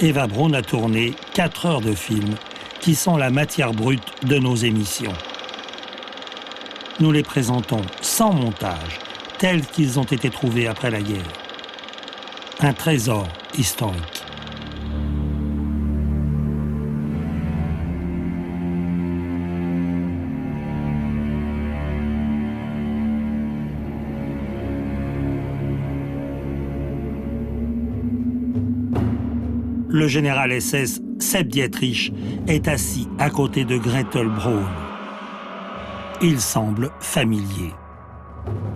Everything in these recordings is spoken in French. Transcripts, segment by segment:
Eva Braun a tourné 4 heures de film qui sont la matière brute de nos émissions. Nous les présentons sans montage, tels qu'ils ont été trouvés après la guerre. Un trésor historique. Le général SS Sepp Dietrich est assis à côté de Gretel Braun. Il semble familier.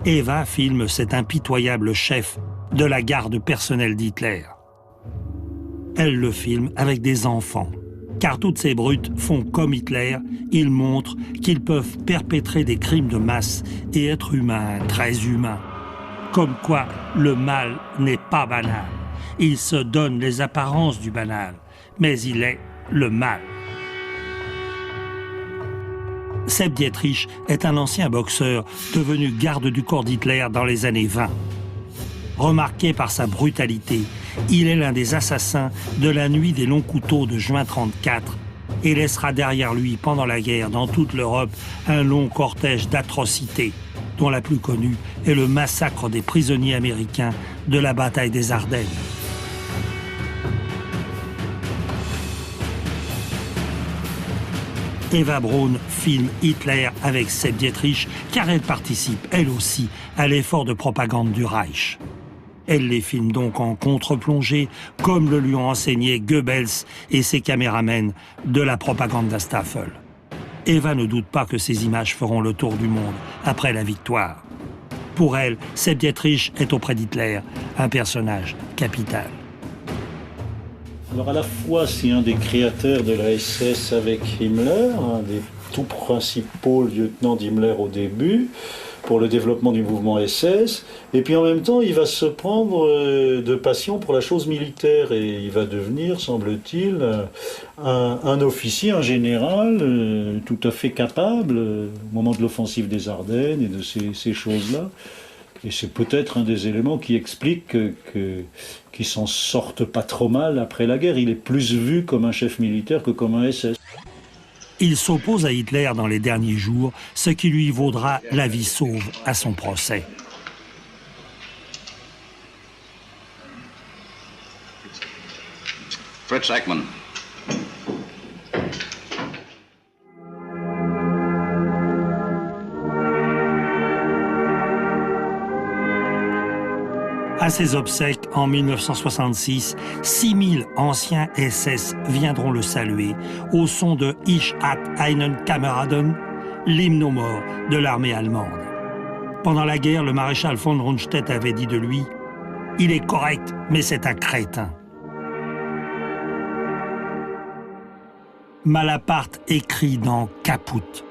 Eva filme cet impitoyable chef de la garde personnelle d'Hitler. Elle le filme avec des enfants, car toutes ces brutes font comme Hitler, ils montrent qu'ils peuvent perpétrer des crimes de masse et être humains, très humains. Comme quoi le mal n'est pas banal. Il se donne les apparences du banal, mais il est le mal. Sepp Dietrich est un ancien boxeur devenu garde du corps d'Hitler dans les années 20. Remarqué par sa brutalité, il est l'un des assassins de la nuit des longs couteaux de juin 1934 et laissera derrière lui pendant la guerre dans toute l'Europe un long cortège d'atrocités, dont la plus connue est le massacre des prisonniers américains de la bataille des Ardennes. Eva Braun filme Hitler avec Sepp Dietrich car elle participe, elle aussi, à l'effort de propagande du Reich. Elle les filme donc en contre-plongée, comme le lui ont enseigné Goebbels et ses caméramens de la Propagandastafel. Eva ne doute pas que ces images feront le tour du monde après la victoire. Pour elle, Sepp Dietrich est auprès d'Hitler un personnage capital. Alors à la fois, c'est un des créateurs de la SS avec Himmler, un des tout principaux lieutenants d'Himmler au début, pour le développement du mouvement SS, et puis en même temps, il va se prendre de passion pour la chose militaire, et il va devenir, semble-t-il, un officier, un général, tout à fait capable, au moment de l'offensive des Ardennes et de ces choses-là. Et c'est peut-être un des éléments qui explique qu'il s'en sorte pas trop mal après la guerre. Il est plus vu comme un chef militaire que comme un SS. Il s'oppose à Hitler dans les derniers jours, ce qui lui vaudra la vie sauve à son procès. Fritz Eckmann. À ses obsèques, en 1966, 6000 anciens SS viendront le saluer au son de Ich hat einen Kameraden, l'hymne aux morts de l'armée allemande. Pendant la guerre, le maréchal von Rundstedt avait dit de lui « Il est correct, mais c'est un crétin ». Malaparte écrit dans Caput.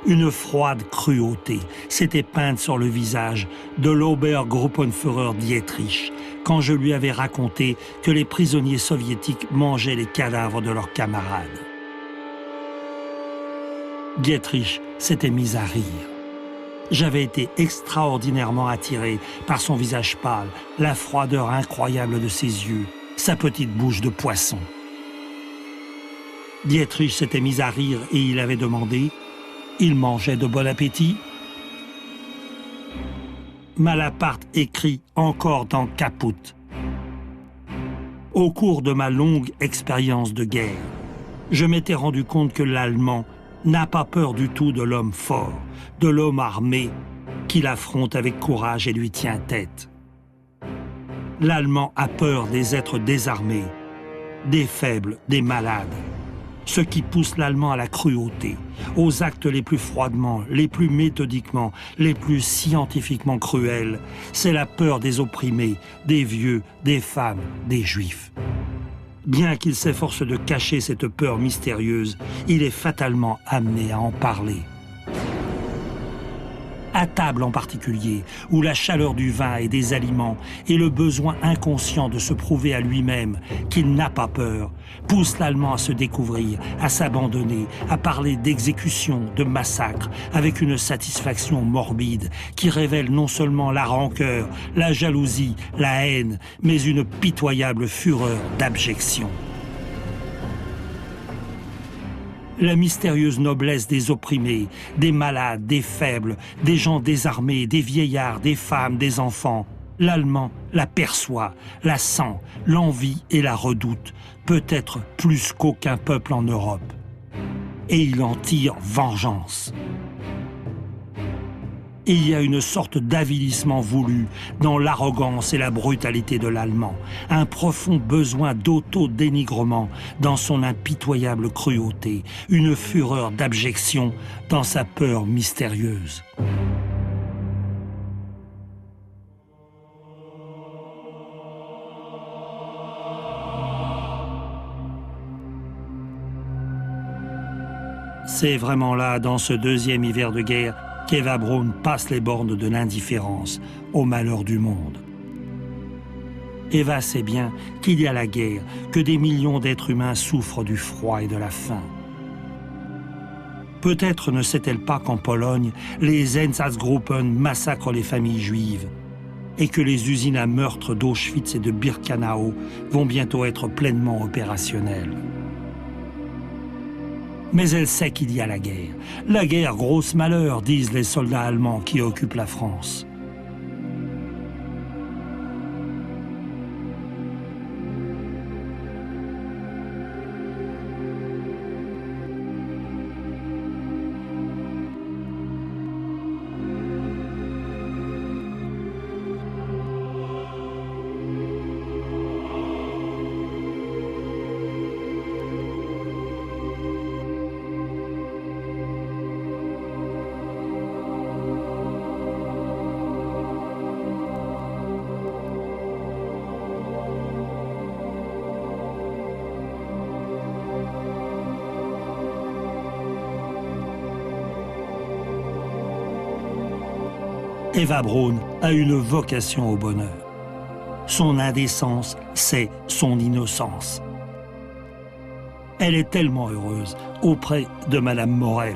Une froide cruauté s'était peinte sur le visage de l'Obergruppenführer Dietrich quand je lui avais raconté que les prisonniers soviétiques mangeaient les cadavres de leurs camarades. Dietrich s'était mis à rire. J'avais été extraordinairement attiré par son visage pâle, la froideur incroyable de ses yeux, sa petite bouche de poisson. Dietrich s'était mis à rire et il avait demandé « Il mangeait de bon appétit ?» Malaparte écrit encore dans Caput. Au cours de ma longue expérience de guerre, je m'étais rendu compte que l'Allemand n'a pas peur du tout de l'homme fort, de l'homme armé qui l'affronte avec courage et lui tient tête. L'Allemand a peur des êtres désarmés, des faibles, des malades. Ce qui pousse l'Allemand à la cruauté, aux actes les plus froidement, les plus méthodiquement, les plus scientifiquement cruels, c'est la peur des opprimés, des vieux, des femmes, des juifs. Bien qu'il s'efforce de cacher cette peur mystérieuse, il est fatalement amené à en parler. À table en particulier, où la chaleur du vin et des aliments et le besoin inconscient de se prouver à lui-même qu'il n'a pas peur, poussent l'Allemand à se découvrir, à s'abandonner, à parler d'exécution, de massacre, avec une satisfaction morbide qui révèle non seulement la rancœur, la jalousie, la haine, mais une pitoyable fureur d'abjection. La mystérieuse noblesse des opprimés, des malades, des faibles, des gens désarmés, des vieillards, des femmes, des enfants. L'Allemand la perçoit, la sent, l'envie et la redoute, peut-être plus qu'aucun peuple en Europe. Et il en tire vengeance. Il y a une sorte d'avilissement voulu dans l'arrogance et la brutalité de l'Allemand, un profond besoin d'auto-dénigrement dans son impitoyable cruauté, une fureur d'abjection dans sa peur mystérieuse. C'est vraiment là, dans ce deuxième hiver de guerre, qu'Eva Braun passe les bornes de l'indifférence au malheur du monde. Eva sait bien qu'il y a la guerre, que des millions d'êtres humains souffrent du froid et de la faim. Peut-être ne sait-elle pas qu'en Pologne, les Einsatzgruppen massacrent les familles juives et que les usines à meurtre d'Auschwitz et de Birkenau vont bientôt être pleinement opérationnelles. Mais elle sait qu'il y a la guerre. La guerre, grosse malheur, disent les soldats allemands qui occupent la France. Eva Braun a une vocation au bonheur. Son indécence, c'est son innocence. Elle est tellement heureuse auprès de Madame Morel.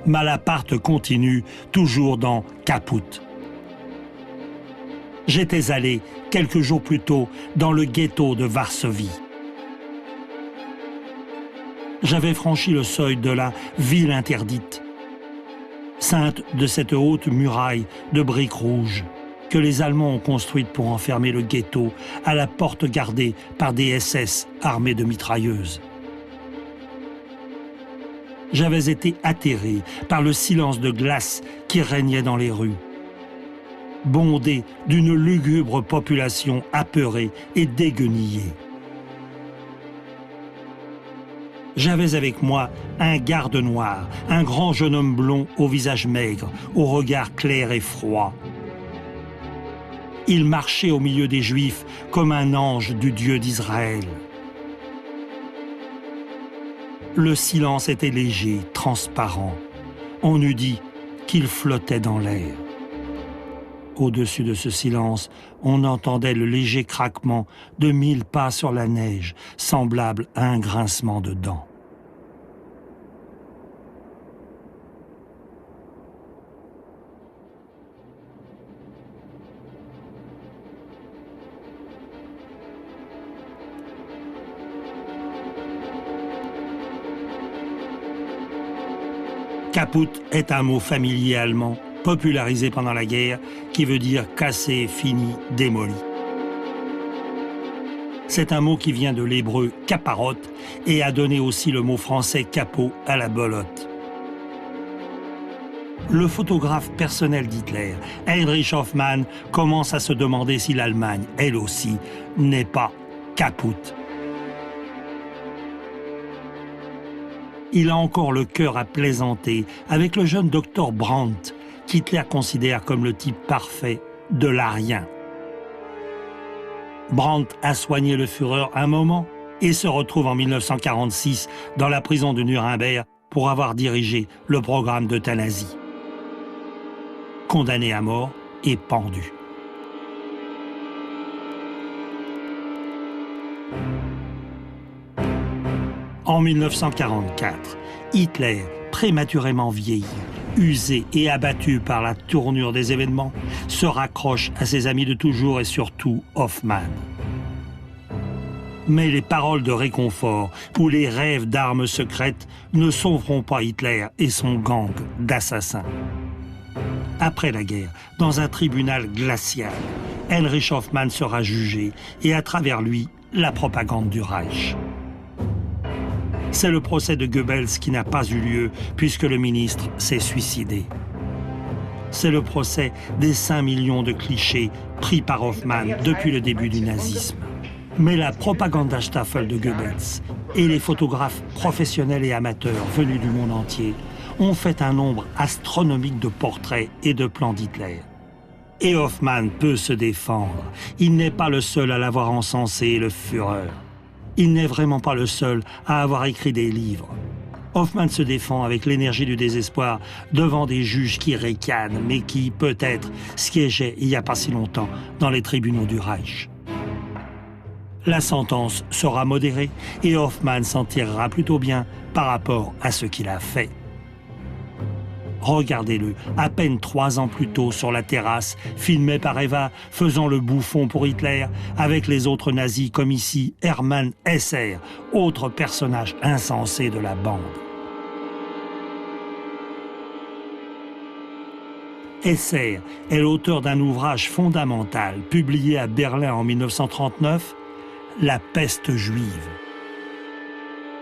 Malaparte continue, toujours dans Caput. J'étais allé, quelques jours plus tôt, dans le ghetto de Varsovie. J'avais franchi le seuil de la ville interdite, ceinte de cette haute muraille de briques rouges que les Allemands ont construite pour enfermer le ghetto à la porte gardée par des SS armés de mitrailleuses. J'avais été atterré par le silence de glace qui régnait dans les rues, bondé d'une lugubre population apeurée et déguenillée. J'avais avec moi un garde noir, un grand jeune homme blond au visage maigre, au regard clair et froid. Il marchait au milieu des Juifs comme un ange du Dieu d'Israël. Le silence était léger, transparent. On eût dit qu'il flottait dans l'air. Au-dessus de ce silence, on entendait le léger craquement de 1000 pas sur la neige, semblable à un grincement de dents. Caput est un mot familier allemand, popularisé pendant la guerre, qui veut dire cassé, fini, démoli. C'est un mot qui vient de l'hébreu caparot et a donné aussi le mot français capot à la belote. Le photographe personnel d'Hitler, Heinrich Hoffmann, commence à se demander si l'Allemagne, elle aussi, n'est pas caput. Il a encore le cœur à plaisanter avec le jeune docteur Brandt, qu'Hitler considère comme le type parfait de l'Arien. Brandt a soigné le Führer un moment et se retrouve en 1946 dans la prison de Nuremberg pour avoir dirigé le programme d'euthanasie. Condamné à mort et pendu. En 1944, Hitler, prématurément vieilli, usé et abattu par la tournure des événements, se raccroche à ses amis de toujours et surtout Hoffmann. Mais les paroles de réconfort ou les rêves d'armes secrètes ne sauveront pas Hitler et son gang d'assassins. Après la guerre, dans un tribunal glacial, Heinrich Hoffmann sera jugé et à travers lui, la propagande du Reich. C'est le procès de Goebbels qui n'a pas eu lieu puisque le ministre s'est suicidé. C'est le procès des 5 millions de clichés pris par Hoffmann depuis le début du nazisme. Mais la Propagandastafel de Goebbels et les photographes professionnels et amateurs venus du monde entier ont fait un nombre astronomique de portraits et de plans d'Hitler. Et Hoffmann peut se défendre. Il n'est pas le seul à l'avoir encensé, le Führer. Il n'est vraiment pas le seul à avoir écrit des livres. Hoffmann se défend avec l'énergie du désespoir devant des juges qui ricanent, mais qui, peut-être, siégeaient il n'y a pas si longtemps dans les tribunaux du Reich. La sentence sera modérée et Hoffmann s'en tirera plutôt bien par rapport à ce qu'il a fait. Regardez-le, à peine 3 ans plus tôt sur la terrasse, filmé par Eva, faisant le bouffon pour Hitler, avec les autres nazis comme ici Hermann Hesser, autre personnage insensé de la bande. Hesser est l'auteur d'un ouvrage fondamental, publié à Berlin en 1939, La peste juive.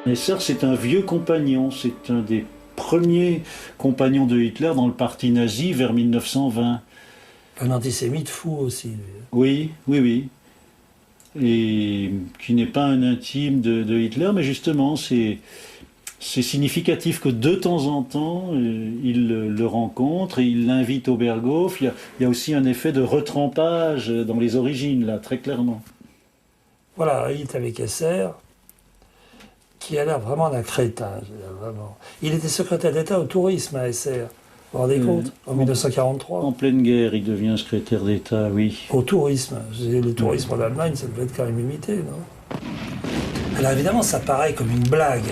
Hesser, c'est un vieux compagnon, c'est un des premier compagnon de Hitler dans le parti nazi vers 1920. Un antisémite fou aussi. Oui. Et qui n'est pas un intime de Hitler, mais justement, c'est significatif que de temps en temps, il le rencontre et il l'invite au Berghof. Il y a aussi un effet de retrempage dans les origines, là, très clairement. Voilà, il est avec Hesser, qui a l'air vraiment d'un crétin. Vraiment. Il était secrétaire d'État au tourisme à Hesser. Vous vous rendez compte ? En 1943. En pleine guerre, il devient secrétaire d'État, oui. Au tourisme. Le tourisme en Allemagne, ça devait être quand même imité, non ? Alors évidemment, ça paraît comme une blague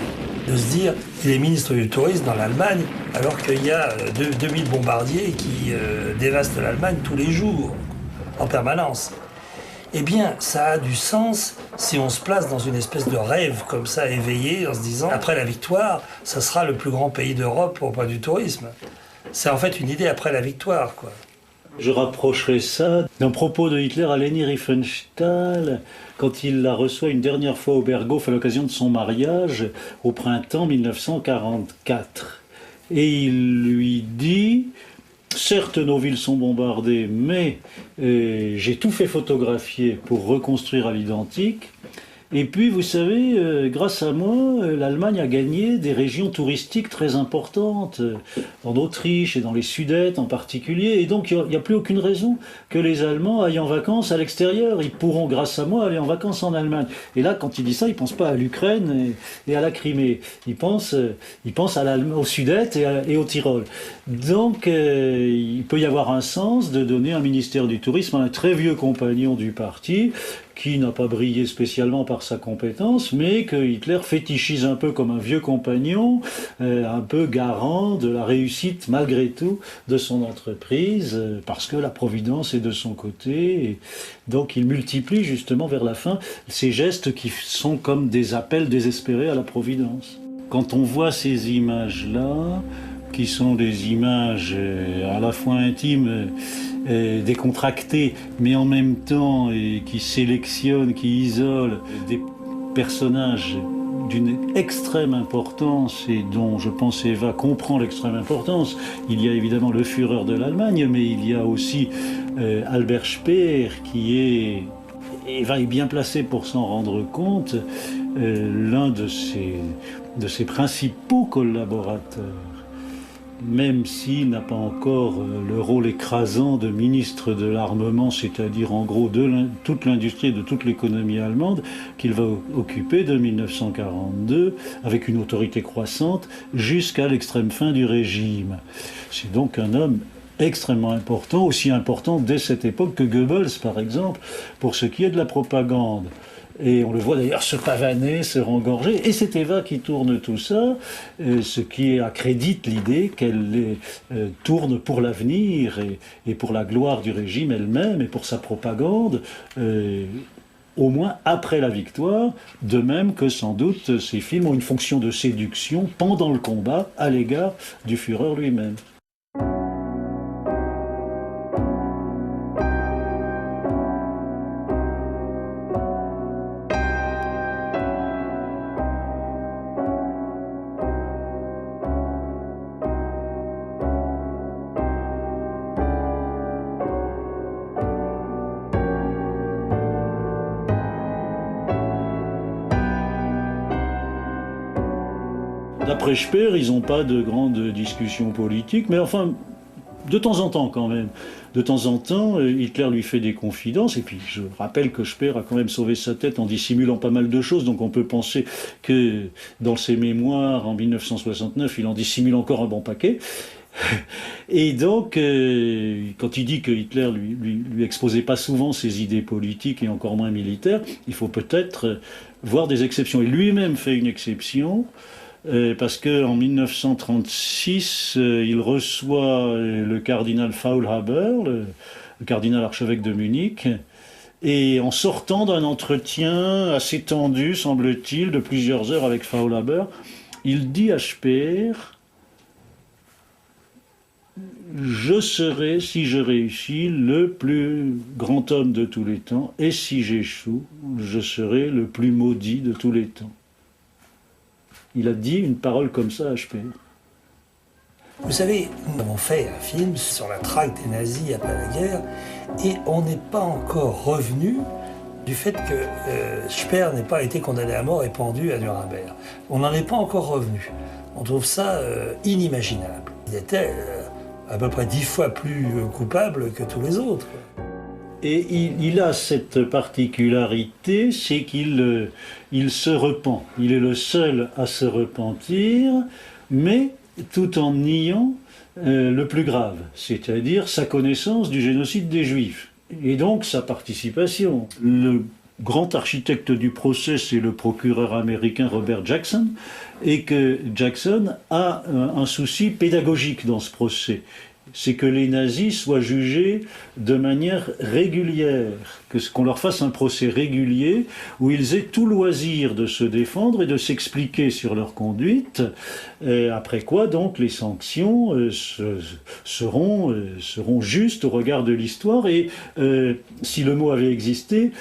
de se dire qu'il est ministre du tourisme dans l'Allemagne, alors qu'il y a 2000 bombardiers qui dévastent l'Allemagne tous les jours, en permanence. Eh bien, ça a du sens si on se place dans une espèce de rêve comme ça, éveillé, en se disant, après la victoire, ça sera le plus grand pays d'Europe au point du tourisme. C'est en fait une idée après la victoire, quoi. Je rapprocherai ça d'un propos de Hitler à Leni Riefenstahl, quand il la reçoit une dernière fois au Berghof à l'occasion de son mariage, au printemps 1944. Et il lui dit... Certes, nos villes sont bombardées, mais j'ai tout fait photographier pour reconstruire à l'identique. Et puis, vous savez, grâce à moi, l'Allemagne a gagné des régions touristiques très importantes, en Autriche et dans les Sudètes en particulier. Et donc, il n'y a plus aucune raison que les Allemands aillent en vacances à l'extérieur. Ils pourront, grâce à moi, aller en vacances en Allemagne. Et là, quand il dit ça, il ne pense pas à l'Ukraine et à la Crimée. Il pense aux Sudètes et au Tyrol. Donc, il peut y avoir un sens de donner un ministère du Tourisme à un très vieux compagnon du parti, qui n'a pas brillé spécialement par sa compétence, mais que Hitler fétichise un peu comme un vieux compagnon, un peu garant de la réussite malgré tout de son entreprise, parce que la Providence est de son côté. Et donc il multiplie justement vers la fin ces gestes qui sont comme des appels désespérés à la Providence. Quand on voit ces images-là, qui sont des images à la fois intimes, décontractées, mais en même temps qui sélectionnent, qui isolent des personnages d'une extrême importance et dont je pense Eva comprend l'extrême importance. Il y a évidemment le Führer de l'Allemagne, mais il y a aussi Albert Speer qui Eva est bien placée pour s'en rendre compte, l'un de ses principaux collaborateurs. même s'il n'a pas encore le rôle écrasant de ministre de l'armement, c'est-à-dire en gros de toute l'industrie et de toute l'économie allemande, qu'il va occuper de 1942 avec une autorité croissante jusqu'à l'extrême fin du régime. C'est donc un homme extrêmement important, aussi important dès cette époque que Goebbels, par exemple, pour ce qui est de la propagande. Et on le voit d'ailleurs se pavaner, se rengorger. Et c'est Eva qui tourne tout ça, ce qui accrédite l'idée qu'elle tourne pour l'avenir et pour la gloire du régime elle-même et pour sa propagande, au moins après la victoire, de même que sans doute ces films ont une fonction de séduction pendant le combat à l'égard du Führer lui-même. D'après Speer, ils n'ont pas de grandes discussions politiques, mais enfin, de temps en temps quand même. De temps en temps, Hitler lui fait des confidences, et puis je rappelle que Speer a quand même sauvé sa tête en dissimulant pas mal de choses, donc on peut penser que dans ses mémoires, en 1969, il en dissimule encore un bon paquet. Et donc, quand il dit que Hitler lui exposait pas souvent ses idées politiques et encore moins militaires, il faut peut-être voir des exceptions. Et lui-même fait une exception, parce qu'en 1936, il reçoit le cardinal Faulhaber, le cardinal archevêque de Munich, et en sortant d'un entretien assez tendu, semble-t-il, de plusieurs heures avec Faulhaber, il dit à Speer: je serai, si je réussis, le plus grand homme de tous les temps, et si j'échoue, je serai le plus maudit de tous les temps. Il a dit une parole comme ça à Speer. Vous savez, nous avons fait un film sur la traque des nazis après la guerre, et on n'est pas encore revenu du fait que Speer n'ait pas été condamné à mort et pendu à Nuremberg. On n'en est pas encore revenu. On trouve ça inimaginable. Il était à peu près 10 fois plus coupable que tous les autres. Et il a cette particularité, c'est qu'il se repent. Il est le seul à se repentir, mais tout en niant le plus grave, c'est-à-dire sa connaissance du génocide des Juifs, et donc sa participation. Le grand architecte du procès, c'est le procureur américain Robert Jackson, et que Jackson a un souci pédagogique dans ce procès. C'est que les nazis soient jugés de manière régulière, qu'on leur fasse un procès régulier où ils aient tout loisir de se défendre et de s'expliquer sur leur conduite, après quoi donc les sanctions seront justes au regard de l'histoire. Et si le mot avait existé,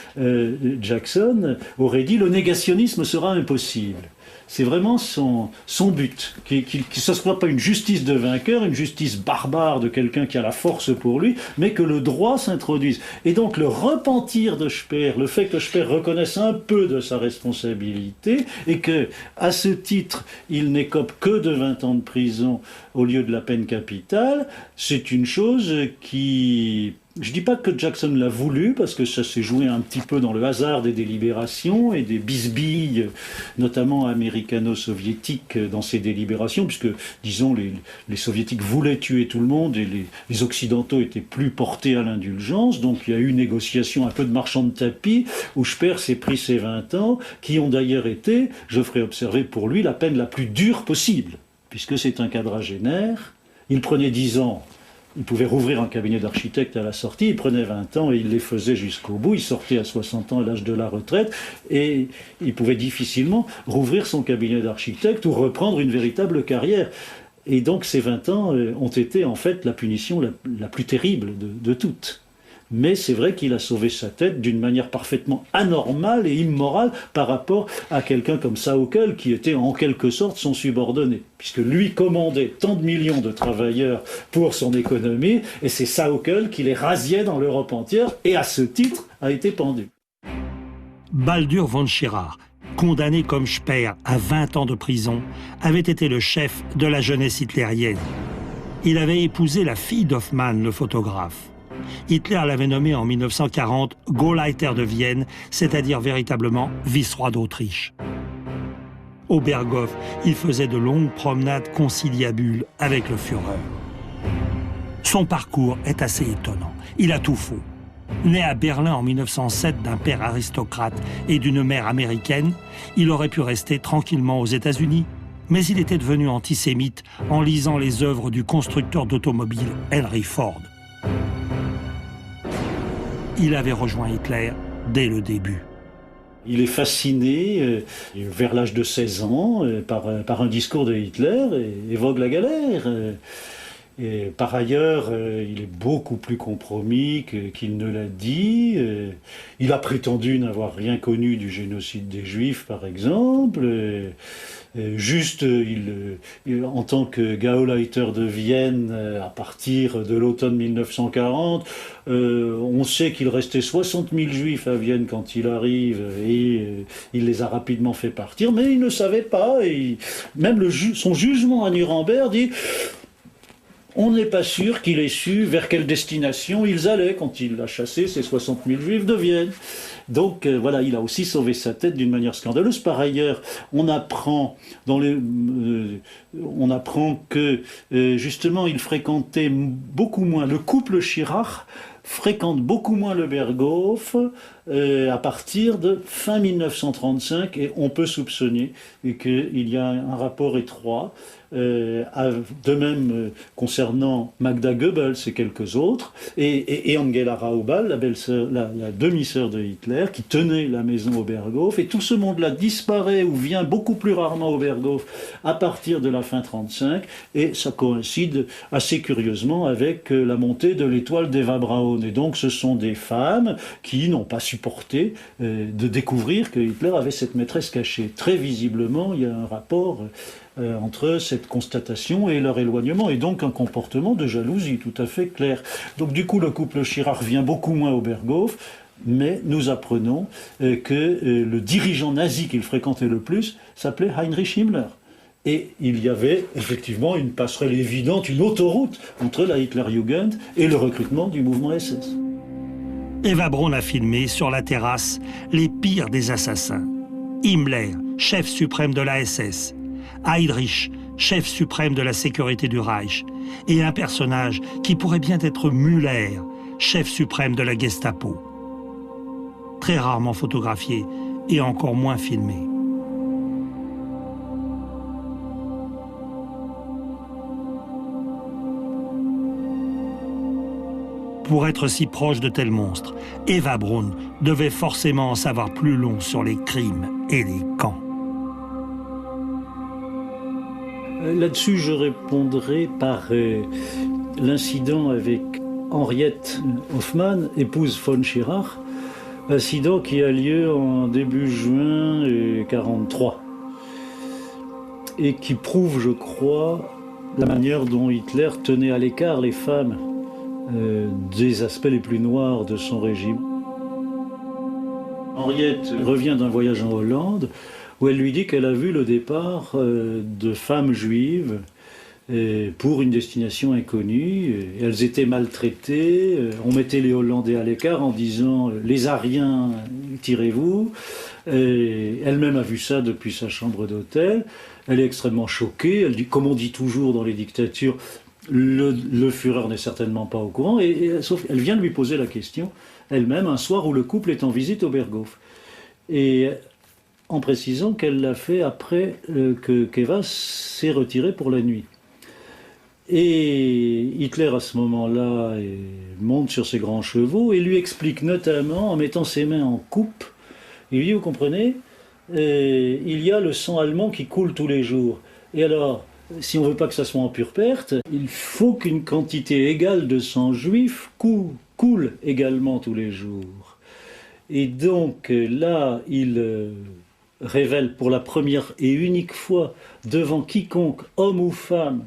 Jackson aurait dit: le négationnisme sera impossible. C'est vraiment son but, que ce ne soit pas une justice de vainqueur, une justice barbare de quelqu'un qui a la force pour lui, mais que le droit s'introduise. Et donc le repentir de Speer, le fait que Speer reconnaisse un peu de sa responsabilité, et que, à ce titre, il n'écope que de 20 ans de prison au lieu de la peine capitale, c'est une chose qui... Je ne dis pas que Jackson l'a voulu, parce que ça s'est joué un petit peu dans le hasard des délibérations et des bisbilles, notamment américano-soviétiques, dans ces délibérations, puisque, disons, les soviétiques voulaient tuer tout le monde et les occidentaux étaient plus portés à l'indulgence. Donc il y a eu négociation, un peu de marchand de tapis, où Speer s'est pris ses 20 ans, qui ont d'ailleurs été, je ferai observer pour lui, la peine la plus dure possible, puisque c'est un quadragénaire. Il prenait 10 ans. Il pouvait rouvrir un cabinet d'architecte à la sortie, il prenait 20 ans et il les faisait jusqu'au bout. Il sortait à 60 ans à l'âge de la retraite et il pouvait difficilement rouvrir son cabinet d'architecte ou reprendre une véritable carrière. Et donc ces 20 ans ont été en fait la punition la plus terrible de toutes. Mais c'est vrai qu'il a sauvé sa tête d'une manière parfaitement anormale et immorale par rapport à quelqu'un comme Sauckel, qui était en quelque sorte son subordonné, puisque lui commandait tant de millions de travailleurs pour son économie, et c'est Sauckel qui les rasiait dans l'Europe entière, et à ce titre a été pendu. Baldur von Schirach, condamné comme Speer à 20 ans de prison, avait été le chef de la jeunesse hitlérienne. Il avait épousé la fille d'Hoffmann, le photographe. Hitler l'avait nommé en 1940 Gauleiter de Vienne, c'est-à-dire véritablement vice-roi d'Autriche. Au Berghof, il faisait de longues promenades conciliabules avec le Führer. Son parcours est assez étonnant. Il a tout faux. Né à Berlin en 1907 d'un père aristocrate et d'une mère américaine, il aurait pu rester tranquillement aux États-Unis. Mais il était devenu antisémite en lisant les œuvres du constructeur d'automobiles Henry Ford. Il avait rejoint Hitler dès le début. Il est fasciné, vers l'âge de 16 ans, par un discours de Hitler et évoque la galère. Et par ailleurs, il est beaucoup plus compromis qu'il ne l'a dit. Il a prétendu n'avoir rien connu du génocide des Juifs, par exemple. En tant que Gauleiter de Vienne, à partir de l'automne 1940, on sait qu'il restait 60 000 Juifs à Vienne quand il arrive, et il les a rapidement fait partir, mais il ne savait pas. Même son jugement à Nuremberg dit... On n'est pas sûr qu'il ait su vers quelle destination ils allaient quand il a chassé ces 60 000 Juifs de Vienne. Donc voilà, il a aussi sauvé sa tête d'une manière scandaleuse. Par ailleurs, on apprend que justement il fréquentait beaucoup moins, le couple Schirach fréquente beaucoup moins le Berghof à partir de fin 1935, et on peut soupçonner qu'il y a un rapport étroit. De même concernant Magda Goebbels et quelques autres, et Angela Raubal, la demi-sœur de Hitler, qui tenait la maison au Berghof, et tout ce monde-là disparaît ou vient beaucoup plus rarement au Berghof à partir de la fin 1935, et ça coïncide assez curieusement avec la montée de l'étoile d'Eva Braun. Et donc ce sont des femmes qui n'ont pas supporté de découvrir que Hitler avait cette maîtresse cachée. Très visiblement, il y a un rapport entre cette constatation et leur éloignement, et donc un comportement de jalousie tout à fait clair. Donc du coup, le couple Schirach vient beaucoup moins au Berghof, mais nous apprenons que le dirigeant nazi qu'il fréquentait le plus s'appelait Heinrich Himmler. Et il y avait effectivement une passerelle évidente, une autoroute entre la Hitlerjugend et le recrutement du mouvement SS. Eva Braun a filmé sur la terrasse les pires des assassins. Himmler, chef suprême de la SS. Heydrich, chef suprême de la sécurité du Reich, et un personnage qui pourrait bien être Müller, chef suprême de la Gestapo. Très rarement photographié et encore moins filmé. Pour être si proche de tels monstres, Eva Braun devait forcément en savoir plus long sur les crimes et les camps. Là-dessus, je répondrai par l'incident avec Henriette Hoffmann, épouse von Schirach, incident qui a lieu en début juin 1943, et qui prouve, je crois, la manière dont Hitler tenait à l'écart les femmes des aspects les plus noirs de son régime. Henriette revient d'un voyage en Hollande, où elle lui dit qu'elle a vu le départ de femmes juives pour une destination inconnue. Elles étaient maltraitées, on mettait les Hollandais à l'écart en disant « les Ariens, tirez-vous ». Elle-même a vu ça depuis sa chambre d'hôtel. Elle est extrêmement choquée, elle dit, comme on dit toujours dans les dictatures, le Führer n'est certainement pas au courant, sauf qu'elle vient de lui poser la question elle-même un soir où le couple est en visite au Berghof. Et en précisant qu'elle l'a fait après qu'Eva s'est retirée pour la nuit. Et Hitler, à ce moment-là, monte sur ses grands chevaux et lui explique notamment, en mettant ses mains en coupe, il lui dit, vous comprenez, il y a le sang allemand qui coule tous les jours. Et alors, si on ne veut pas que ça soit en pure perte, il faut qu'une quantité égale de sang juif coule également tous les jours. Et donc là, il révèle pour la première et unique fois devant quiconque, homme ou femme,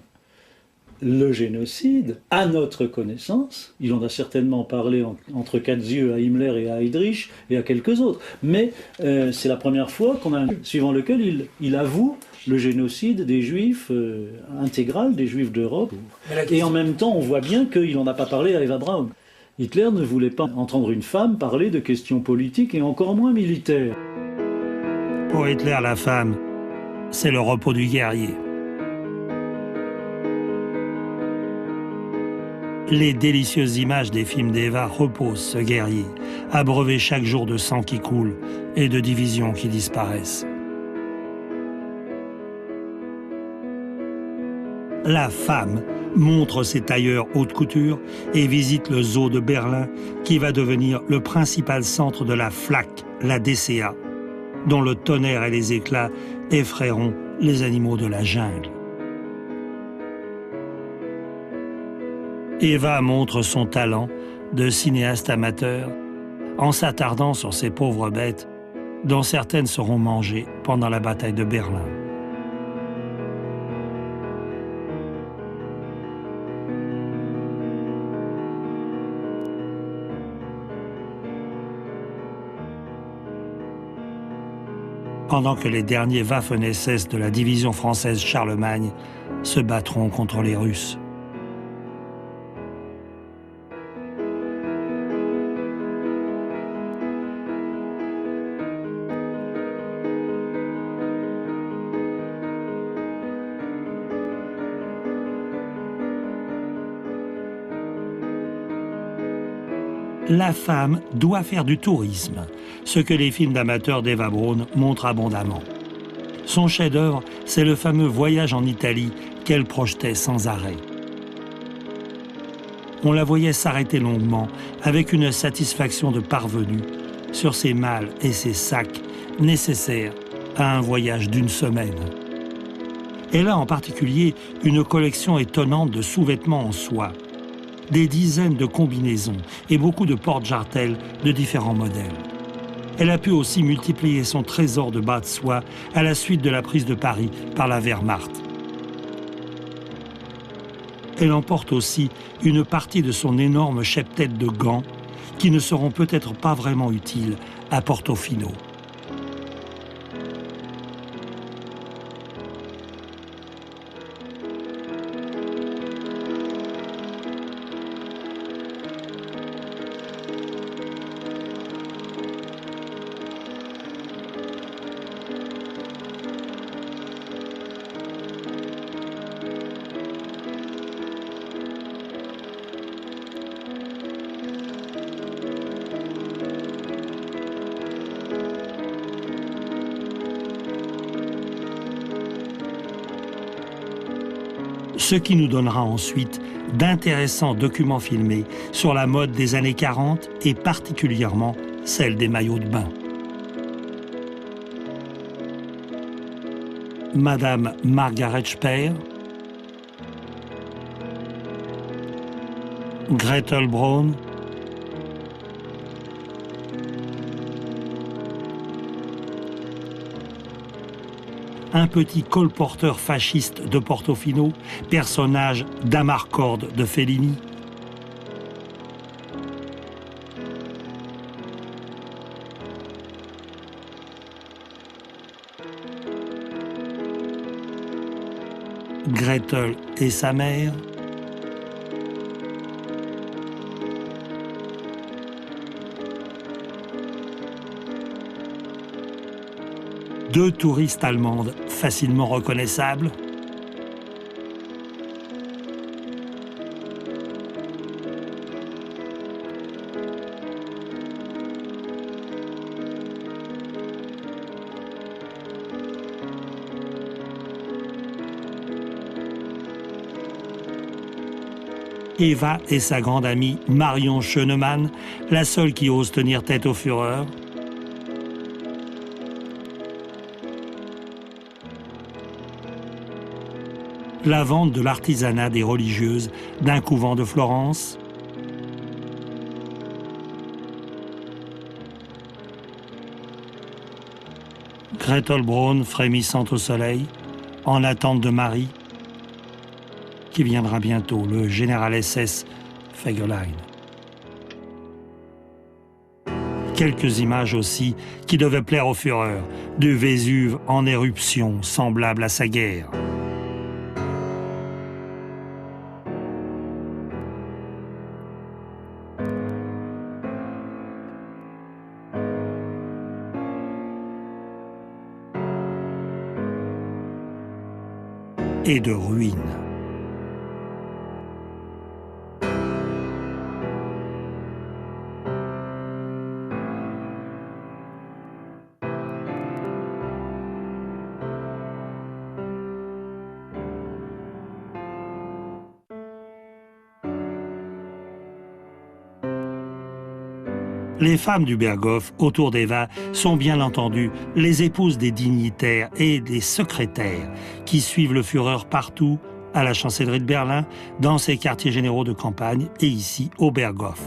le génocide, à notre connaissance. Il en a certainement parlé entre quatre yeux à Himmler et à Heydrich et à quelques autres. Mais c'est la première fois qu'on a, suivant lequel il avoue le génocide des Juifs, intégral des Juifs d'Europe. question... Et en même temps, on voit bien qu'il n'en a pas parlé à Eva Braun. Hitler ne voulait pas entendre une femme parler de questions politiques et encore moins militaires. Pour Hitler, la femme, c'est le repos du guerrier. Les délicieuses images des films d'Eva reposent ce guerrier, abreuvé chaque jour de sang qui coule et de divisions qui disparaissent. La femme montre ses tailleurs haute couture et visite le zoo de Berlin qui va devenir le principal centre de la FLAC, la DCA, dont le tonnerre et les éclats effrayeront les animaux de la jungle. Eva montre son talent de cinéaste amateur en s'attardant sur ces pauvres bêtes dont certaines seront mangées pendant la bataille de Berlin. Pendant que les derniers Waffen-SS de la division française Charlemagne se battront contre les Russes. La femme doit faire du tourisme, ce que les films d'amateurs d'Eva Braun montrent abondamment. Son chef-d'œuvre, c'est le fameux voyage en Italie qu'elle projetait sans arrêt. On la voyait s'arrêter longuement, avec une satisfaction de parvenue, sur ses malles et ses sacs nécessaires à un voyage d'une semaine. Elle a en particulier une collection étonnante de sous-vêtements en soie, des dizaines de combinaisons et beaucoup de porte-jartelles de différents modèles. Elle a pu aussi multiplier son trésor de bas de soie à la suite de la prise de Paris par la Wehrmacht. Elle emporte aussi une partie de son énorme cheptel de gants qui ne seront peut-être pas vraiment utiles à Portofino. Ce qui nous donnera ensuite d'intéressants documents filmés sur la mode des années 40 et particulièrement celle des maillots de bain. Madame Margaret Speer, Gretel Braun, un petit colporteur fasciste de Portofino, personnage d'Amarcord de Fellini. Gretel et sa mère. Deux touristes allemandes facilement reconnaissables. Eva et sa grande amie Marion Schönemann, la seule qui ose tenir tête au Führer. La vente de l'artisanat des religieuses d'un couvent de Florence. Gretel Braun frémissante au soleil, en attente de Marie, qui viendra bientôt, le général SS Fegelein. Quelques images aussi qui devaient plaire au Führer, du Vésuve en éruption, semblable à sa guerre. Et de ruines. Les femmes du Berghof, autour d'Eva, sont bien entendu les épouses des dignitaires et des secrétaires qui suivent le Führer partout, à la chancellerie de Berlin, dans ses quartiers généraux de campagne et ici au Berghof.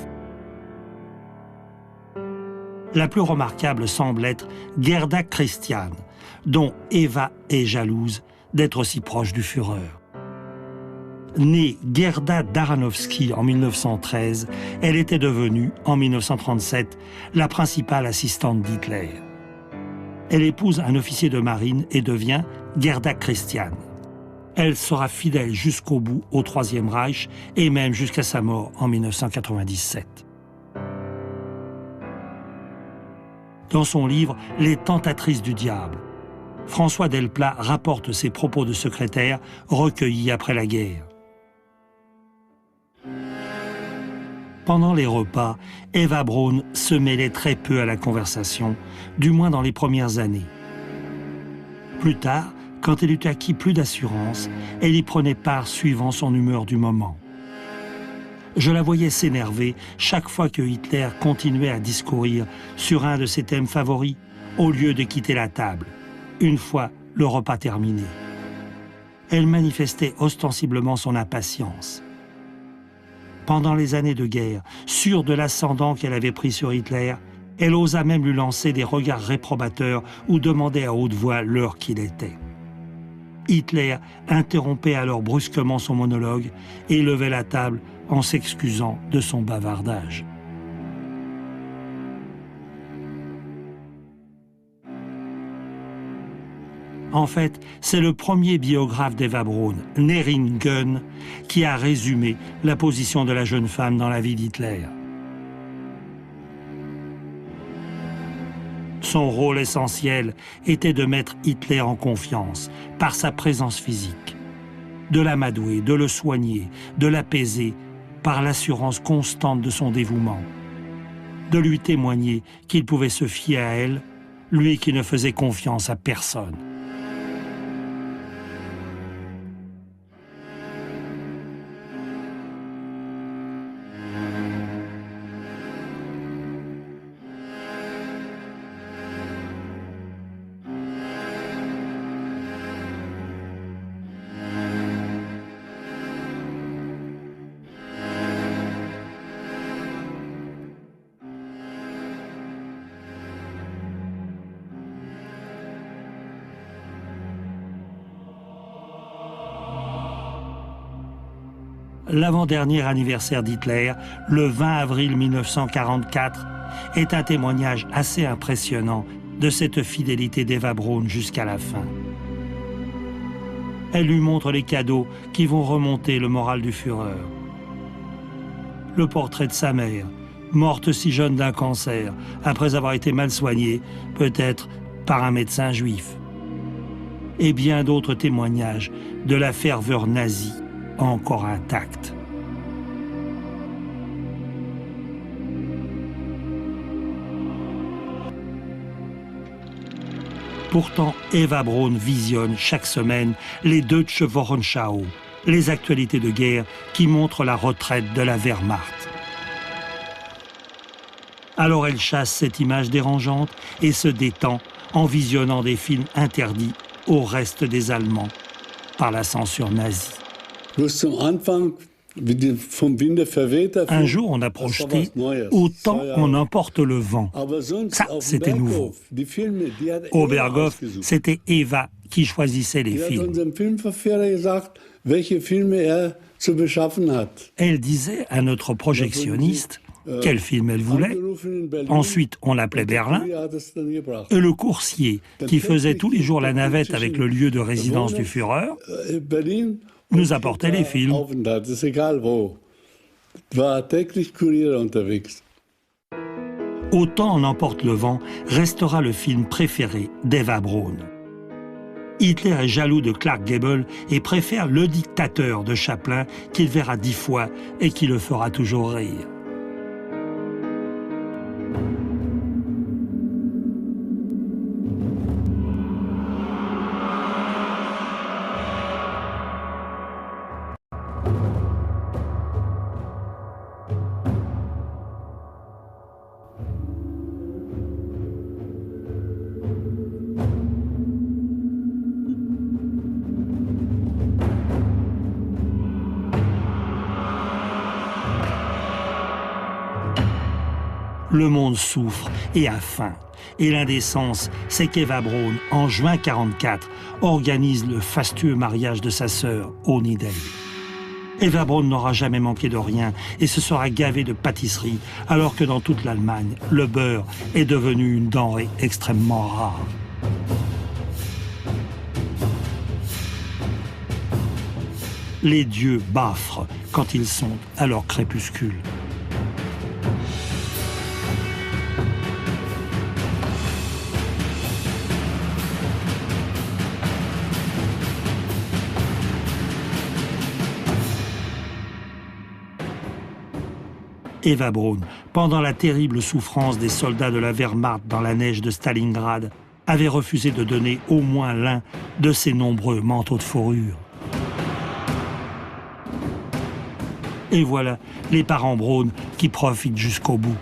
La plus remarquable semble être Gerda Christian, dont Eva est jalouse d'être aussi proche du Führer. Née Gerda Daranowski en 1913, elle était devenue, en 1937, la principale assistante d'Hitler. Elle épouse un officier de marine et devient Gerda Christian. Elle sera fidèle jusqu'au bout au Troisième Reich et même jusqu'à sa mort en 1997. Dans son livre « Les tentatrices du diable », François Delplat rapporte ses propos de secrétaire recueillis après la guerre. Pendant les repas, Eva Braun se mêlait très peu à la conversation, du moins dans les premières années. Plus tard, quand elle eut acquis plus d'assurance, elle y prenait part suivant son humeur du moment. Je la voyais s'énerver chaque fois que Hitler continuait à discourir sur un de ses thèmes favoris, au lieu de quitter la table, une fois le repas terminé. Elle manifestait ostensiblement son impatience. Pendant les années de guerre, sûre de l'ascendant qu'elle avait pris sur Hitler, elle osa même lui lancer des regards réprobateurs ou demandait à haute voix l'heure qu'il était. Hitler interrompait alors brusquement son monologue et levait la table en s'excusant de son bavardage. En fait, c'est le premier biographe d'Eva Braun, Neringen, qui a résumé la position de la jeune femme dans la vie d'Hitler. Son rôle essentiel était de mettre Hitler en confiance par sa présence physique, de l'amadouer, de le soigner, de l'apaiser par l'assurance constante de son dévouement, de lui témoigner qu'il pouvait se fier à elle, lui qui ne faisait confiance à personne. L'avant-dernier anniversaire d'Hitler, le 20 avril 1944, est un témoignage assez impressionnant de cette fidélité d'Eva Braun jusqu'à la fin. Elle lui montre les cadeaux qui vont remonter le moral du Führer. Le portrait de sa mère, morte si jeune d'un cancer, après avoir été mal soignée, peut-être par un médecin juif. Et bien d'autres témoignages de la ferveur nazie encore intacte. Pourtant, Eva Braun visionne chaque semaine les Deutsche Wochenschau, les actualités de guerre qui montrent la retraite de la Wehrmacht. Alors elle chasse cette image dérangeante et se détend en visionnant des films interdits au reste des Allemands par la censure nazie. Un jour, on a projeté « Autant on emporte le vent ». Ça, c'était nouveau. Au Berghof, c'était Eva qui choisissait les films. Elle disait à notre projectionniste quel film elle voulait. Ensuite, on l'appelait Berlin. Et le coursier, qui faisait tous les jours la navette avec le lieu de résidence du Führer, nous apportait les films. Autant en emporte le vent restera le film préféré d'Eva Braun. Hitler est jaloux de Clark Gable et préfère Le Dictateur de Chaplin qu'il verra 10 fois et qui le fera toujours rire. Le monde souffre et a faim. Et l'un des sens, c'est qu'Eva Braun, en juin 1944, organise le fastueux mariage de sa sœur, Oni Day. Eva Braun n'aura jamais manqué de rien et se sera gavée de pâtisseries, alors que dans toute l'Allemagne, le beurre est devenu une denrée extrêmement rare. Les dieux baffrent quand ils sont à leur crépuscule. Eva Braun, pendant la terrible souffrance des soldats de la Wehrmacht dans la neige de Stalingrad, avait refusé de donner au moins l'un de ses nombreux manteaux de fourrure. Et voilà les parents Braun qui profitent jusqu'au bout.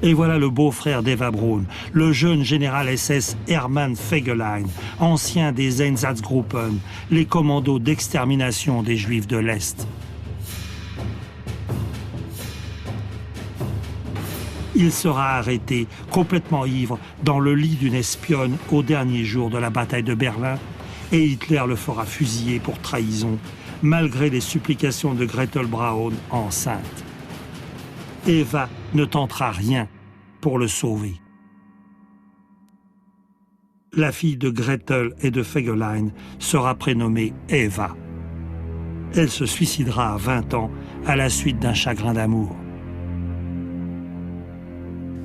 Et voilà le beau-frère d'Eva Braun, le jeune général SS Hermann Fegelein, ancien des Einsatzgruppen, les commandos d'extermination des Juifs de l'Est. Il sera arrêté, complètement ivre, dans le lit d'une espionne au dernier jour de la bataille de Berlin, et Hitler le fera fusiller pour trahison, malgré les supplications de Gretel Braun enceinte. Eva ne tentera rien pour le sauver. La fille de Gretel et de Fegelein sera prénommée Eva. Elle se suicidera à 20 ans à la suite d'un chagrin d'amour.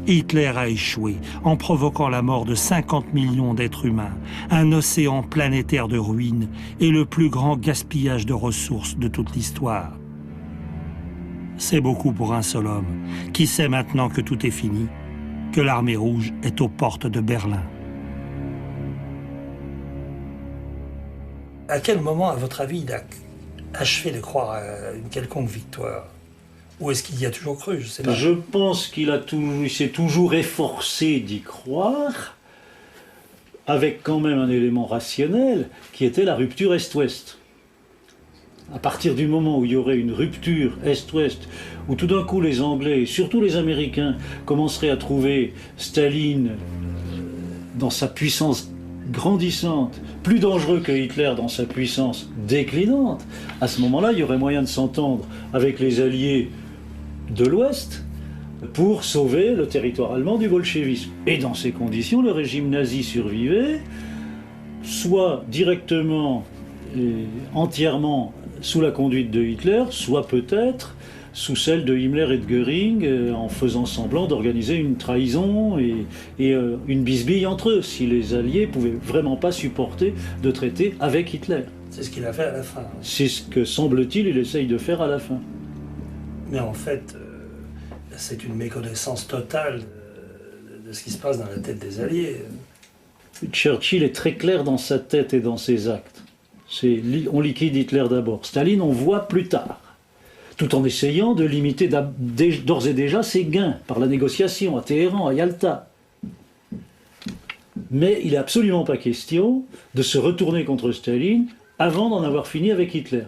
Hitler a échoué en provoquant la mort de 50 millions d'êtres humains, un océan planétaire de ruines et le plus grand gaspillage de ressources de toute l'histoire. C'est beaucoup pour un seul homme, qui sait maintenant que tout est fini, que l'armée rouge est aux portes de Berlin. À quel moment, à votre avis, il a achevé de croire à une quelconque victoire ? Ou est-ce qu'il y a toujours cru? Je sais pas. Je pense qu'il s'est toujours efforcé d'y croire, avec quand même un élément rationnel, qui était la rupture Est-Ouest. À partir du moment où il y aurait une rupture Est-Ouest, où tout d'un coup les Anglais, et surtout les Américains, commenceraient à trouver Staline dans sa puissance grandissante, plus dangereux que Hitler dans sa puissance déclinante, à ce moment-là, il y aurait moyen de s'entendre avec les alliés de l'Ouest pour sauver le territoire allemand du bolchevisme. Et dans ces conditions, le régime nazi survivait, soit directement et entièrement sous la conduite de Hitler, soit peut-être sous celle de Himmler et de Göring, en faisant semblant d'organiser une trahison et une bisbille entre eux, si les Alliés ne pouvaient vraiment pas supporter de traiter avec Hitler. C'est ce qu'il a fait à la fin. C'est ce que, semble-t-il, il essaye de faire à la fin. Mais en fait, c'est une méconnaissance totale de ce qui se passe dans la tête des Alliés. Churchill est très clair dans sa tête et dans ses actes. On liquide Hitler d'abord. Staline, on voit plus tard. Tout en essayant de limiter d'ores et déjà ses gains par la négociation à Téhéran, à Yalta. Mais il n'est absolument pas question de se retourner contre Staline avant d'en avoir fini avec Hitler.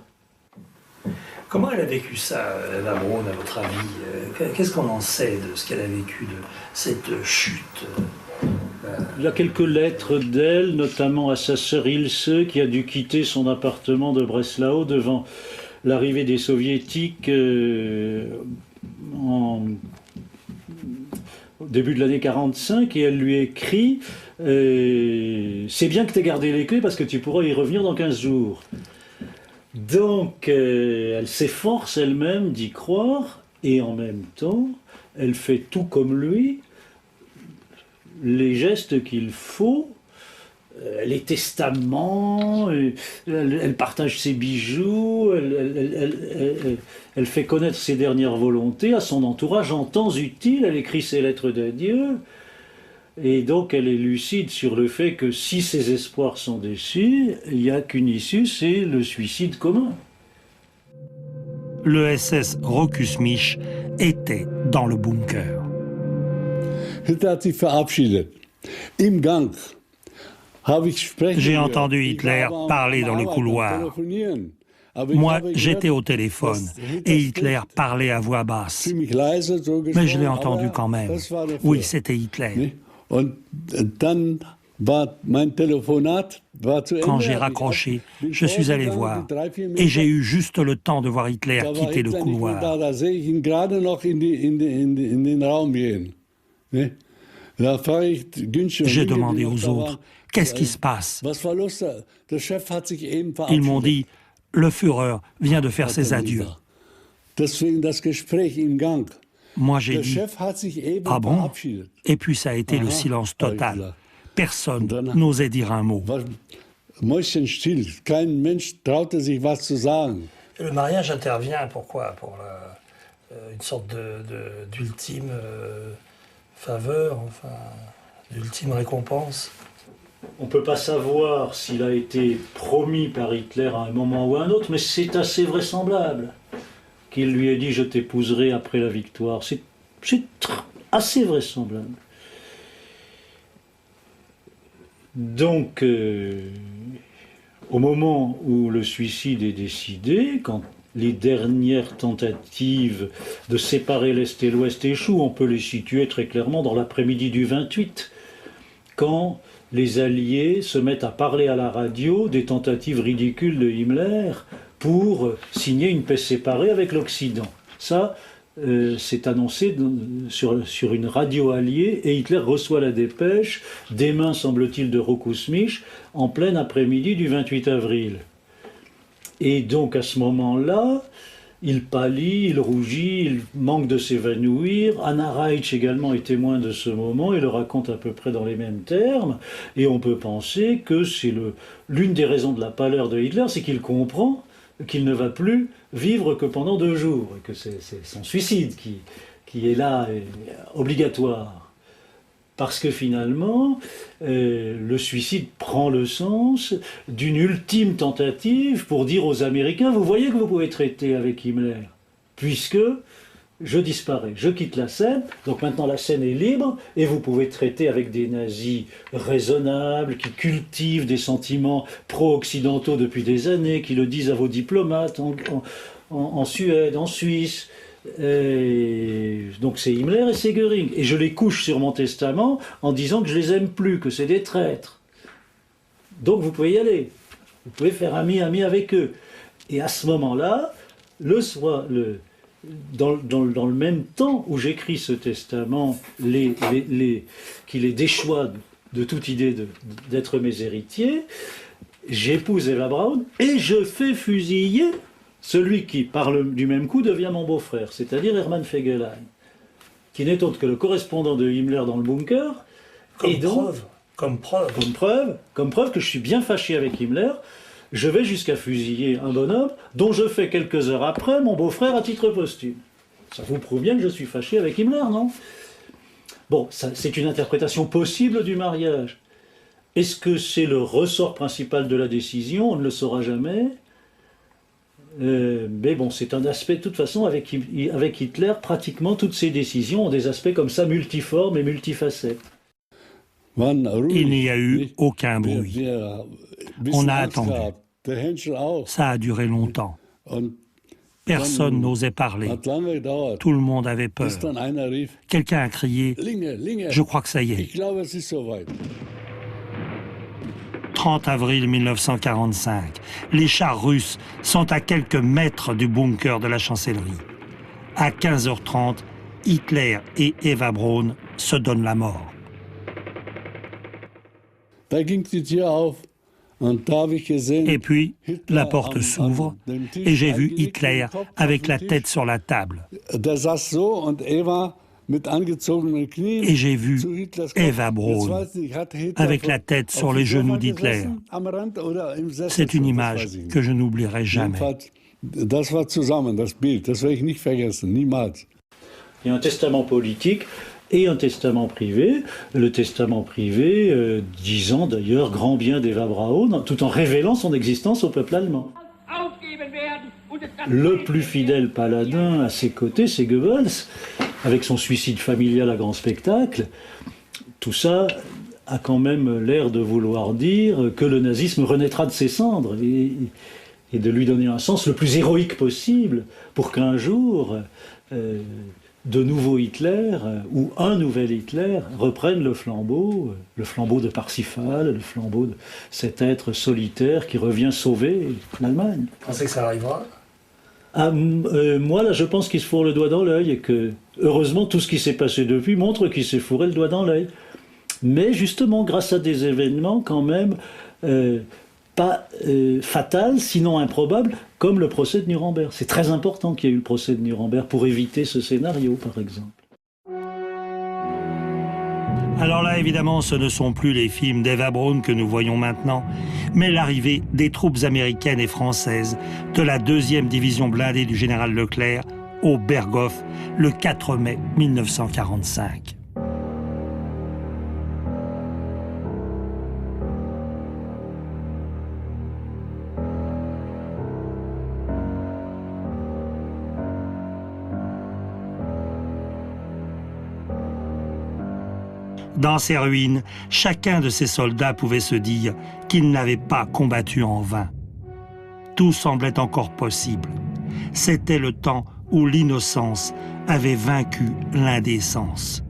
Comment elle a vécu ça, Eva Braun, à votre avis? Qu'est-ce qu'on en sait de ce qu'elle a vécu, de cette chute? Il y a quelques lettres d'elle, notamment à sa sœur Ilse, qui a dû quitter son appartement de Breslau devant l'arrivée des Soviétiques au début de l'année 45 et elle lui écrit « C'est bien que tu aies gardé les clés parce que tu pourras y revenir dans 15 jours ». Donc elle s'efforce elle-même d'y croire et en même temps elle fait tout comme lui, les gestes qu'il faut, les testaments, elle partage ses bijoux, elle fait connaître ses dernières volontés à son entourage en temps utile, elle écrit ses lettres d'adieu, et donc elle est lucide sur le fait que si ses espoirs sont déçus, il n'y a qu'une issue, c'est le suicide commun. Le SS Rocusmich était dans le bunker. Hitler hat sich verabschiedet. Im Gang habe ich sprechen J'ai gehört. entendu Hitler parler dans les couloirs. Moi, j'étais au téléphone et Hitler parlait à voix basse. Mais je l'ai entendu quand même. Oui, c'était Hitler. Quand j'ai raccroché, je suis allé voir et j'ai eu juste le temps de voir Hitler quitter le couloir. J'ai demandé aux autres, qu'est-ce qui se passe? Ils m'ont dit, le Führer vient de faire ses adieux. Moi j'ai dit, ah bon? Et puis ça a été le silence total. Personne n'osait dire un mot. Le mariage intervient, pourquoi? Pour une sorte d'ultime faveur, enfin, d'ultime récompense. On ne peut pas savoir s'il a été promis par Hitler à un moment ou à un autre, mais c'est assez vraisemblable qu'il lui ait dit « je t'épouserai après la victoire ». C'est assez vraisemblable. Donc, au moment où le suicide est décidé, quand les dernières tentatives de séparer l'Est et l'Ouest échouent, on peut les situer très clairement dans l'après-midi du 28, quand les Alliés se mettent à parler à la radio des tentatives ridicules de Himmler pour signer une paix séparée avec l'Occident. Ça, c'est annoncé sur une radio alliée et Hitler reçoit la dépêche des mains, semble-t-il, de Rocusmich en plein après-midi du 28 avril. Et donc à ce moment-là, il pâlit, il rougit, il manque de s'évanouir. Anna Reitsch également est témoin de ce moment et le raconte à peu près dans les mêmes termes. Et on peut penser que c'est l'une des raisons de la pâleur de Hitler, c'est qu'il comprend qu'il ne va plus vivre que pendant 2 jours, et que c'est son suicide qui est là, obligatoire. Parce que finalement, le suicide prend le sens d'une ultime tentative pour dire aux Américains « Vous voyez que vous pouvez traiter avec Himmler, puisque je disparais, je quitte la scène, donc maintenant la scène est libre, et vous pouvez traiter avec des nazis raisonnables, qui cultivent des sentiments pro-occidentaux depuis des années, qui le disent à vos diplomates en Suède, en Suisse. » Donc c'est Himmler et c'est Göring. Et je les couche sur mon testament en disant que je les aime plus, que c'est des traîtres. Donc vous pouvez y aller. Vous pouvez faire ami avec eux. Et à ce moment-là, dans le même temps où j'écris ce testament, qu'il est déchoit de toute idée d'être mes héritiers, j'épouse Eva Braun et je fais fusiller celui qui, du même coup, devient mon beau-frère, c'est-à-dire Hermann Fegelein, qui n'est autre que le correspondant de Himmler dans le bunker. Comme preuve que je suis bien fâché avec Himmler, je vais jusqu'à fusiller un bonhomme dont je fais quelques heures après mon beau-frère à titre posthume. Ça vous prouve bien que je suis fâché avec Himmler, non? Bon, c'est une interprétation possible du mariage. Est-ce que c'est le ressort principal de la décision? On ne le saura jamais. Mais bon, c'est un aspect, de toute façon, avec Hitler, pratiquement toutes ses décisions ont des aspects comme ça multiformes et multifacettes. Il n'y a eu aucun bruit. On a attendu. Ça a duré longtemps. Personne n'osait parler. Tout le monde avait peur. Quelqu'un a crié « Je crois que ça y est ». 30 avril 1945. Les chars russes sont à quelques mètres du bunker de la chancellerie. À 15h30, Hitler et Eva Braun se donnent la mort. Et puis, la porte s'ouvre et j'ai vu Hitler avec la tête sur la table. Et j'ai vu Eva Braun avec la tête sur les genoux d'Hitler. C'est une image que je n'oublierai jamais. Il y a un testament politique et un testament privé. Le testament privé disant d'ailleurs grand bien d'Eva Braun, tout en révélant son existence au peuple allemand. Le plus fidèle paladin à ses côtés, c'est Goebbels, avec son suicide familial à grand spectacle. Tout ça a quand même l'air de vouloir dire que le nazisme renaîtra de ses cendres et de lui donner un sens le plus héroïque possible pour qu'un jour de nouveau Hitler ou un nouvel Hitler reprenne le flambeau de Parsifal, le flambeau de cet être solitaire qui revient sauver l'Allemagne. Vous pensez que ça arrivera ? Moi, là, je pense qu'il se fourre le doigt dans l'œil et que, heureusement, tout ce qui s'est passé depuis montre qu'il s'est fourré le doigt dans l'œil. Mais justement, grâce à des événements quand même pas fatals, sinon improbables, comme le procès de Nuremberg. C'est très important qu'il y ait eu le procès de Nuremberg pour éviter ce scénario, par exemple. Alors là, évidemment, ce ne sont plus les films d'Eva Braun que nous voyons maintenant, mais l'arrivée des troupes américaines et françaises de la 2e division blindée du général Leclerc au Berghof le 4 mai 1945. Dans ces ruines, chacun de ces soldats pouvait se dire qu'il n'avait pas combattu en vain. Tout semblait encore possible. C'était le temps où l'innocence avait vaincu l'indécence.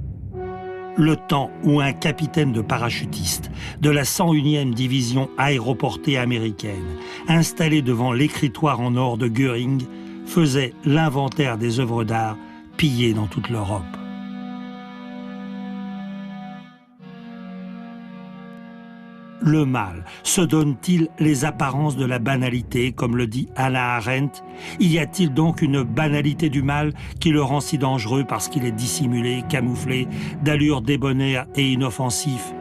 Le temps où un capitaine de parachutistes de la 101e division aéroportée américaine, installé devant l'écritoire en or de Göring, faisait l'inventaire des œuvres d'art pillées dans toute l'Europe. Le mal se donne-t-il les apparences de la banalité, comme le dit Hannah Arendt? Y a-t-il donc une banalité du mal qui le rend si dangereux parce qu'il est dissimulé, camouflé, d'allure débonnaire et inoffensif?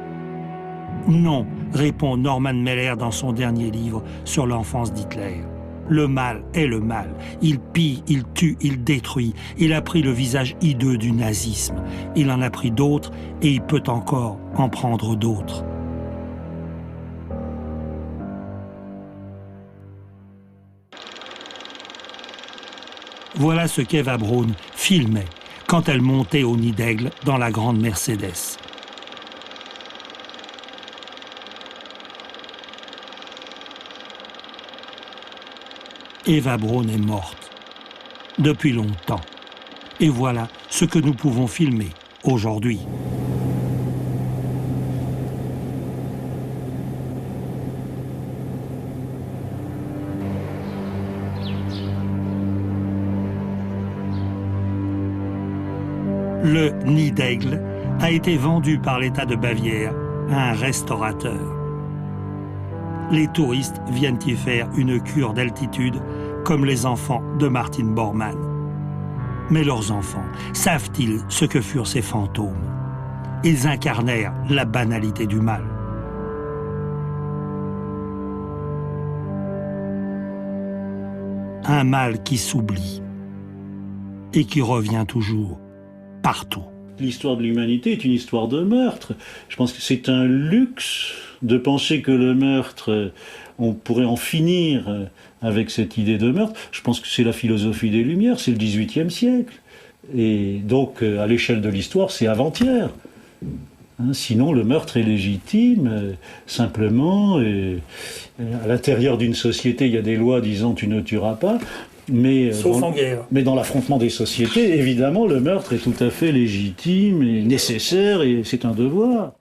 Non, répond Norman Mailer dans son dernier livre sur l'enfance d'Hitler. Le mal est le mal. Il pille, il tue, il détruit. Il a pris le visage hideux du nazisme. Il en a pris d'autres et il peut encore en prendre d'autres. Voilà ce qu'Eva Braun filmait quand elle montait au nid d'aigle dans la grande Mercedes. Eva Braun est morte depuis longtemps. Et voilà ce que nous pouvons filmer aujourd'hui. Le nid d'aigle a été vendu par l'État de Bavière à un restaurateur. Les touristes viennent y faire une cure d'altitude comme les enfants de Martin Bormann. Mais leurs enfants savent-ils ce que furent ces fantômes? Ils incarnèrent la banalité du mal. Un mal qui s'oublie et qui revient toujours. Partout. L'histoire de l'humanité est une histoire de meurtre. Je pense que c'est un luxe de penser que le meurtre, on pourrait en finir avec cette idée de meurtre. Je pense que c'est la philosophie des Lumières, c'est le XVIIIe siècle. Et donc, à l'échelle de l'histoire, c'est avant-hier. Sinon, le meurtre est légitime, simplement. À l'intérieur d'une société, il y a des lois disant « tu ne tueras pas ». Sauf en guerre. Mais dans l'affrontement des sociétés, évidemment, le meurtre est tout à fait légitime et nécessaire, et c'est un devoir.